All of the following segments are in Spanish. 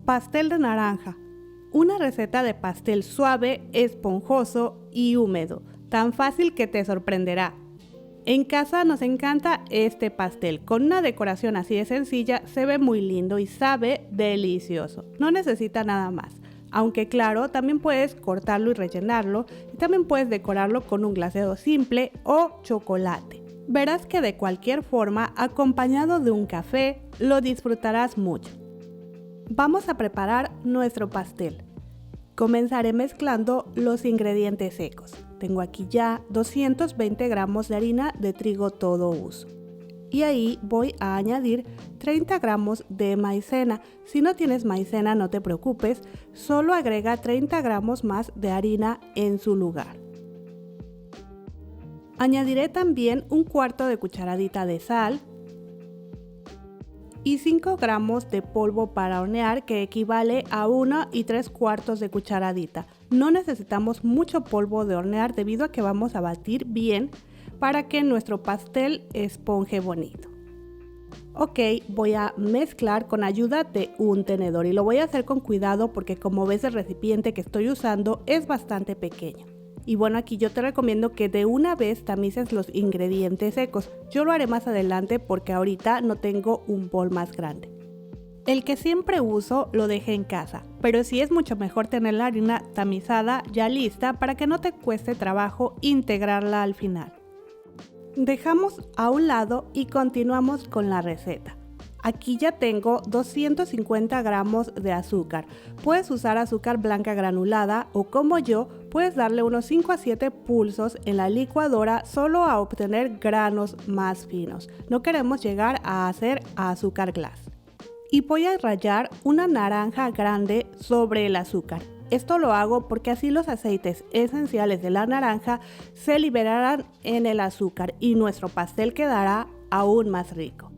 Pastel de naranja. Una receta de pastel suave, esponjoso y húmedo, tan fácil que te sorprenderá. En casa nos encanta este pastel, con una decoración así de sencilla se ve muy lindo y sabe delicioso, no necesita nada más. Aunque claro, también puedes cortarlo y rellenarlo y también puedes decorarlo con un glaseado simple o chocolate. Verás que de cualquier forma, acompañado de un café, lo disfrutarás mucho. Vamos a preparar nuestro pastel. Comenzaré mezclando los ingredientes secos. Tengo aquí ya 220 gramos de harina de trigo todo uso. Y ahí voy a añadir 30 gramos de maicena. Si no tienes maicena, no te preocupes, solo agrega 30 gramos más de harina en su lugar. Añadiré también un cuarto de cucharadita de sal y 5 gramos de polvo para hornear, que equivale a 1 3/4 de cucharadita. No necesitamos mucho polvo de hornear debido a que vamos a batir bien para que nuestro pastel esponje bonito. Ok, voy a mezclar con ayuda de un tenedor y lo voy a hacer con cuidado porque como ves el recipiente que estoy usando es bastante pequeño. Y bueno, aquí yo te recomiendo que de una vez tamices los ingredientes secos. Yo lo haré más adelante porque ahorita no tengo un bol más grande. El que siempre uso lo dejé en casa, pero sí es mucho mejor tener la harina tamizada ya lista para que no te cueste trabajo integrarla al final. Dejamos a un lado y continuamos con la receta. Aquí ya tengo 250 gramos de azúcar. Puedes usar azúcar blanca granulada o como yo, puedes darle unos 5 a 7 pulsos en la licuadora solo a obtener granos más finos. No queremos llegar a hacer azúcar glass. Y voy a rallar una naranja grande sobre el azúcar. Esto lo hago porque así los aceites esenciales de la naranja se liberarán en el azúcar y nuestro pastel quedará aún más rico.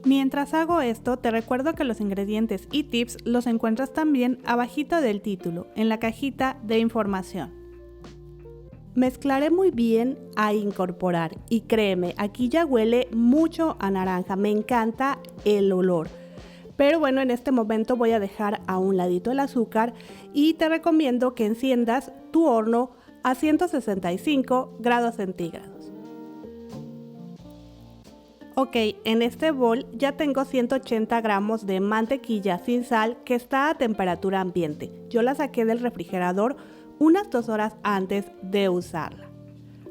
Mientras hago esto, te recuerdo que los ingredientes y tips los encuentras también abajito del título, en la cajita de información. Mezclaré muy bien a incorporar y créeme, aquí ya huele mucho a naranja, me encanta el olor. Pero bueno, en este momento voy a dejar a un ladito el azúcar y te recomiendo que enciendas tu horno a 165 grados centígrados. Ok, en este bol ya tengo 180 gramos de mantequilla sin sal que está a temperatura ambiente. Yo la saqué del refrigerador unas 2 horas antes de usarla.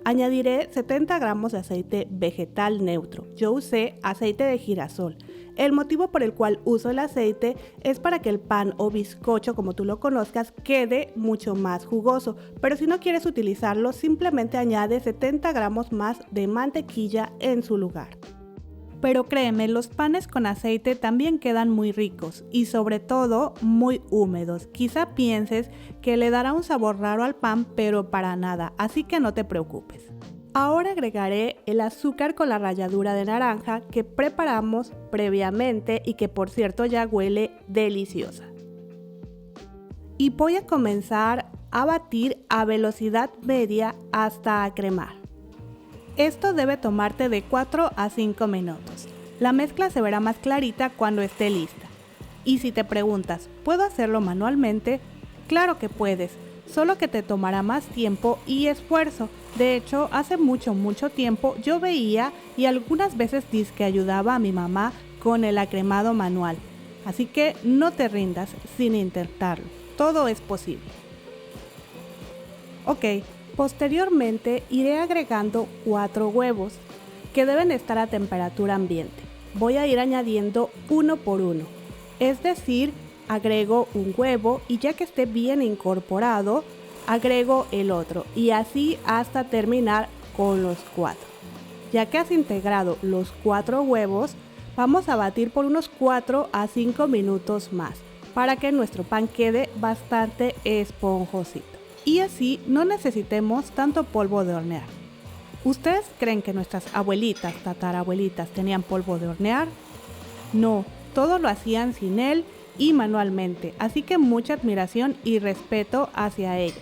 Añadiré 70 gramos de aceite vegetal neutro. Yo usé aceite de girasol. El motivo por el cual uso el aceite es para que el pan o bizcocho, como tú lo conozcas, quede mucho más jugoso. Pero si no quieres utilizarlo, simplemente añade 70 gramos más de mantequilla en su lugar. Pero créeme, los panes con aceite también quedan muy ricos y sobre todo muy húmedos. Quizá pienses que le dará un sabor raro al pan, pero para nada, así que no te preocupes. Ahora agregaré el azúcar con la ralladura de naranja que preparamos previamente y que por cierto ya huele deliciosa. Y voy a comenzar a batir a velocidad media hasta acremar. Esto debe tomarte de 4 a 5 minutos. La mezcla se verá más clarita cuando esté lista. Y si te preguntas, ¿puedo hacerlo manualmente? Claro que puedes, solo que te tomará más tiempo y esfuerzo. De hecho, hace mucho tiempo yo veía y algunas veces dizque ayudaba a mi mamá con el acremado manual. Así que no te rindas sin intentarlo, todo es posible. Ok. Posteriormente iré agregando 4 huevos que deben estar a temperatura ambiente. Voy a ir añadiendo uno por uno, es decir, agrego un huevo y ya que esté bien incorporado, agrego el otro y así hasta terminar con los 4. Ya que has integrado los 4 huevos, vamos a batir por unos 4 a 5 minutos más para que nuestro pan quede bastante esponjosito. Y así no necesitemos tanto polvo de hornear. ¿Ustedes creen que nuestras abuelitas, tatarabuelitas tenían polvo de hornear? No, todo lo hacían sin él y manualmente, así que mucha admiración y respeto hacia ellas.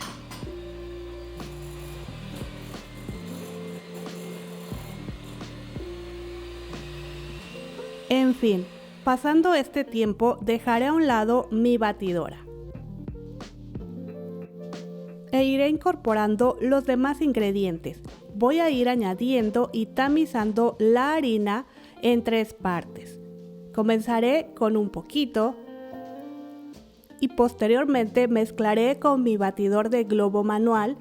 En fin, Pasando este tiempo, dejaré a un lado mi batidora e iré incorporando los demás ingredientes. Voy a ir añadiendo y tamizando la harina en 3 partes. Comenzaré con un poquito y posteriormente mezclaré con mi batidor de globo manual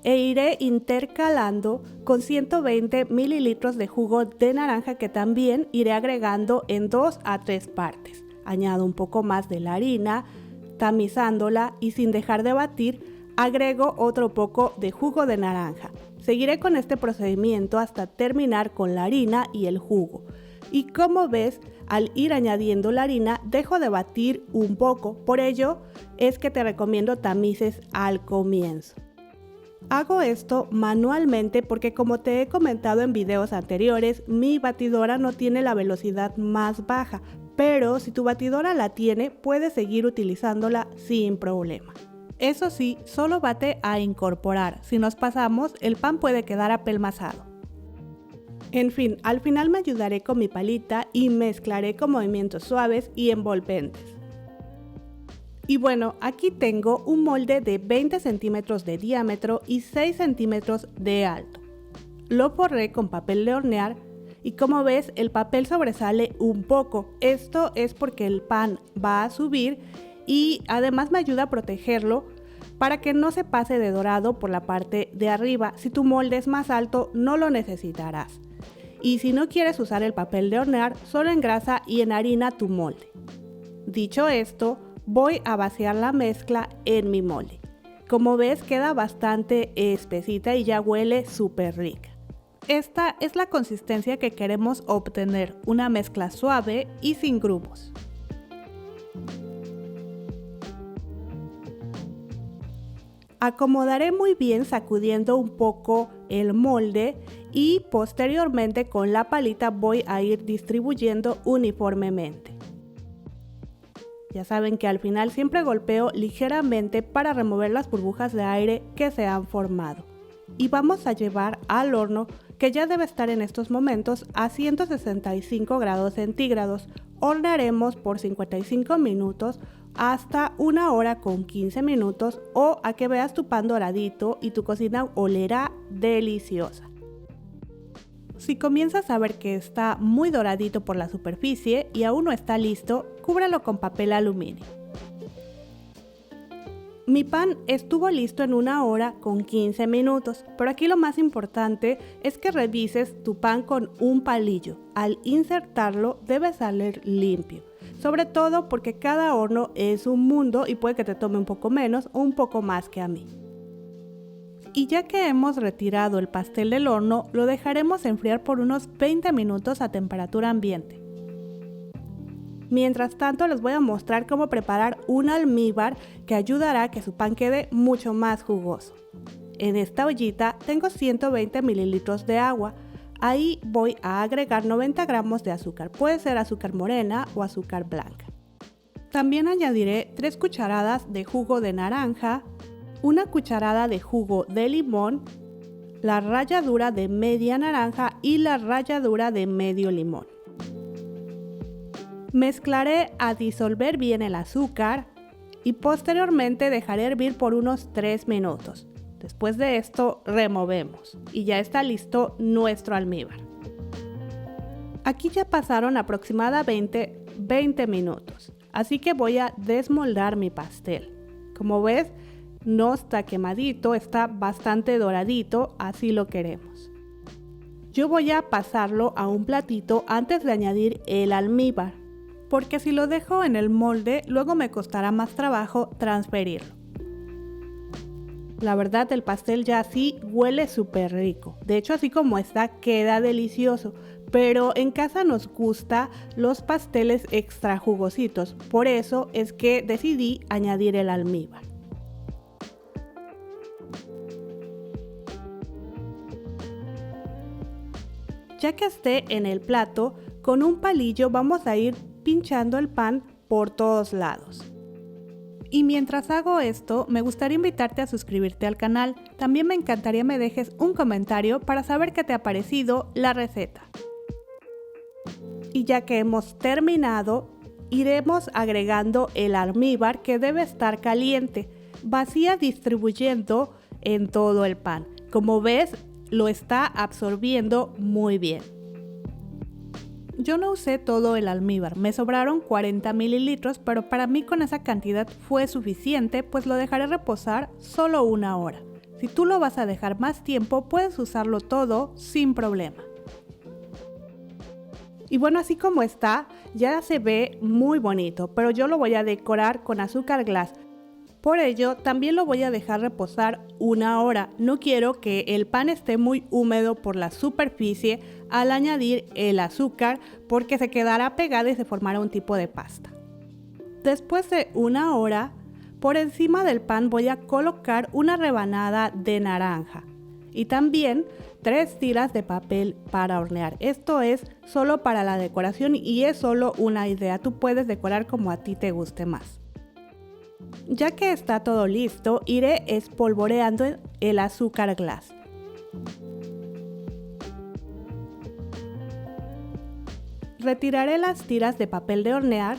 e iré intercalando con 120 mililitros de jugo de naranja que también iré agregando en 2 a 3 partes. Añado un poco más de la harina, tamizándola y sin dejar de batir, agrego otro poco de jugo de naranja. Seguiré con este procedimiento hasta terminar con la harina y el jugo. Y como ves, al ir añadiendo la harina, dejo de batir un poco. Por ello, es que te recomiendo tamices al comienzo. Hago esto manualmente porque, como te he comentado en videos anteriores, mi batidora no tiene la velocidad más baja, pero si tu batidora la tiene, puedes seguir utilizándola sin problema. Eso sí, solo bate a incorporar. Si nos pasamos, el pan puede quedar apelmazado. En fin, al final me ayudaré con mi palita y mezclaré con movimientos suaves y envolventes. Y bueno, aquí tengo un molde de 20 centímetros de diámetro y 6 centímetros de alto. Lo forré con papel de hornear y como ves, el papel sobresale un poco. Esto es porque el pan va a subir y además me ayuda a protegerlo para que no se pase de dorado por la parte de arriba. Si tu molde es más alto, no lo necesitarás. Y si no quieres usar el papel de hornear, solo engrasa y enharina tu molde. Dicho esto, voy a vaciar la mezcla en mi molde. Como ves, queda bastante espesita y ya huele súper rica. Esta es la consistencia que queremos obtener, una mezcla suave y sin grumos. Acomodaré muy bien sacudiendo un poco el molde y posteriormente con la palita voy a ir distribuyendo uniformemente. Ya saben que al final siempre golpeo ligeramente para remover las burbujas de aire que se han formado. Y vamos a llevar al horno, que ya debe estar en estos momentos a 165 grados centígrados. Hornearemos por 55 minutos hasta 1 hora con 15 minutos o a que veas tu pan doradito y tu cocina olerá deliciosa. Si comienzas a ver que está muy doradito por la superficie y aún no está listo, cúbralo con papel aluminio. Mi pan estuvo listo en 1 hora con 15 minutos, pero aquí lo más importante es que revises tu pan con un palillo. Al insertarlo debe salir limpio, sobre todo porque cada horno es un mundo y puede que te tome un poco menos o un poco más que a mí. Y ya que hemos retirado el pastel del horno, lo dejaremos enfriar por unos 20 minutos a temperatura ambiente. Mientras tanto, les voy a mostrar cómo preparar un almíbar que ayudará a que su pan quede mucho más jugoso. En esta ollita tengo 120 mililitros de agua. Ahí voy a agregar 90 gramos de azúcar, puede ser azúcar morena o azúcar blanca. También añadiré 3 cucharadas de jugo de naranja, 1 cucharada de jugo de limón, la ralladura de media naranja y la ralladura de medio limón. Mezclaré a disolver bien el azúcar y posteriormente dejaré hervir por unos 3 minutos. Después de esto removemos y ya está listo nuestro almíbar. Aquí ya pasaron aproximadamente 20 minutos, así que voy a desmoldar mi pastel. Como ves, no está quemadito, está bastante doradito, así lo queremos. Yo voy a pasarlo a un platito antes de añadir el almíbar, porque si lo dejo en el molde, luego me costará más trabajo transferirlo. La verdad, el pastel ya así huele súper rico. De hecho, así como está, queda delicioso. Pero en casa nos gusta los pasteles extra jugositos. Por eso es que decidí añadir el almíbar. Ya que esté en el plato, con un palillo vamos a ir pinchando el pan por todos lados. Y mientras hago esto, me gustaría invitarte a suscribirte al canal. También me encantaría me dejes un comentario para saber qué te ha parecido la receta. Y ya que hemos terminado, iremos agregando el almíbar que debe estar caliente. Vacía distribuyendo en todo el pan. Como ves, lo está absorbiendo muy bien. Yo no usé todo el almíbar, me sobraron 40 mililitros, pero para mí con esa cantidad fue suficiente, pues lo dejaré reposar solo 1 hora. Si tú lo vas a dejar más tiempo, puedes usarlo todo sin problema. Y bueno, así como está, ya se ve muy bonito, pero yo lo voy a decorar con azúcar glass. Por ello, también lo voy a dejar reposar 1 hora. No quiero que el pan esté muy húmedo por la superficie al añadir el azúcar, porque se quedará pegado y se formará un tipo de pasta. Después de 1 hora, por encima del pan voy a colocar una rebanada de naranja y también 3 tiras de papel para hornear. Esto es solo para la decoración y es solo una idea. Tú puedes decorar como a ti te guste más. Ya que está todo listo, iré espolvoreando el azúcar glass. Retiraré las tiras de papel de hornear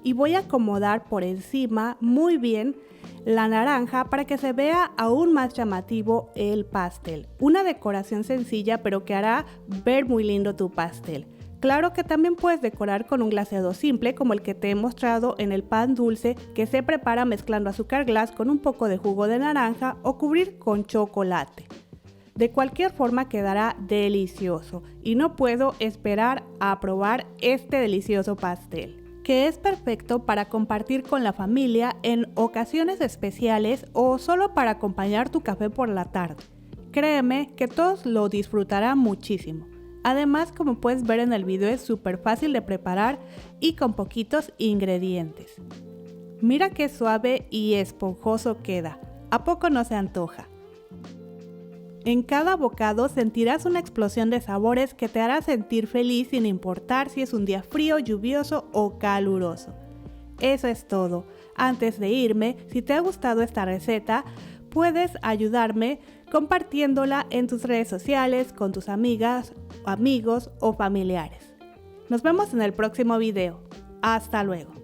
y voy a acomodar por encima muy bien la naranja para que se vea aún más llamativo el pastel. Una decoración sencilla pero que hará ver muy lindo tu pastel. Claro que también puedes decorar con un glaseado simple como el que te he mostrado en el pan dulce, que se prepara mezclando azúcar glass con un poco de jugo de naranja o cubrir con chocolate. De cualquier forma quedará delicioso y no puedo esperar a probar este delicioso pastel, que es perfecto para compartir con la familia en ocasiones especiales o solo para acompañar tu café por la tarde. Créeme que todos lo disfrutarán muchísimo. Además, como puedes ver en el video, es súper fácil de preparar y con poquitos ingredientes. Mira qué suave y esponjoso queda. ¿A poco no se antoja? En cada bocado sentirás una explosión de sabores que te hará sentir feliz sin importar si es un día frío, lluvioso o caluroso. Eso es todo. Antes de irme, si te ha gustado esta receta, puedes ayudarme compartiéndola en tus redes sociales con tus amigas, amigos o familiares. Nos vemos en el próximo video. Hasta luego.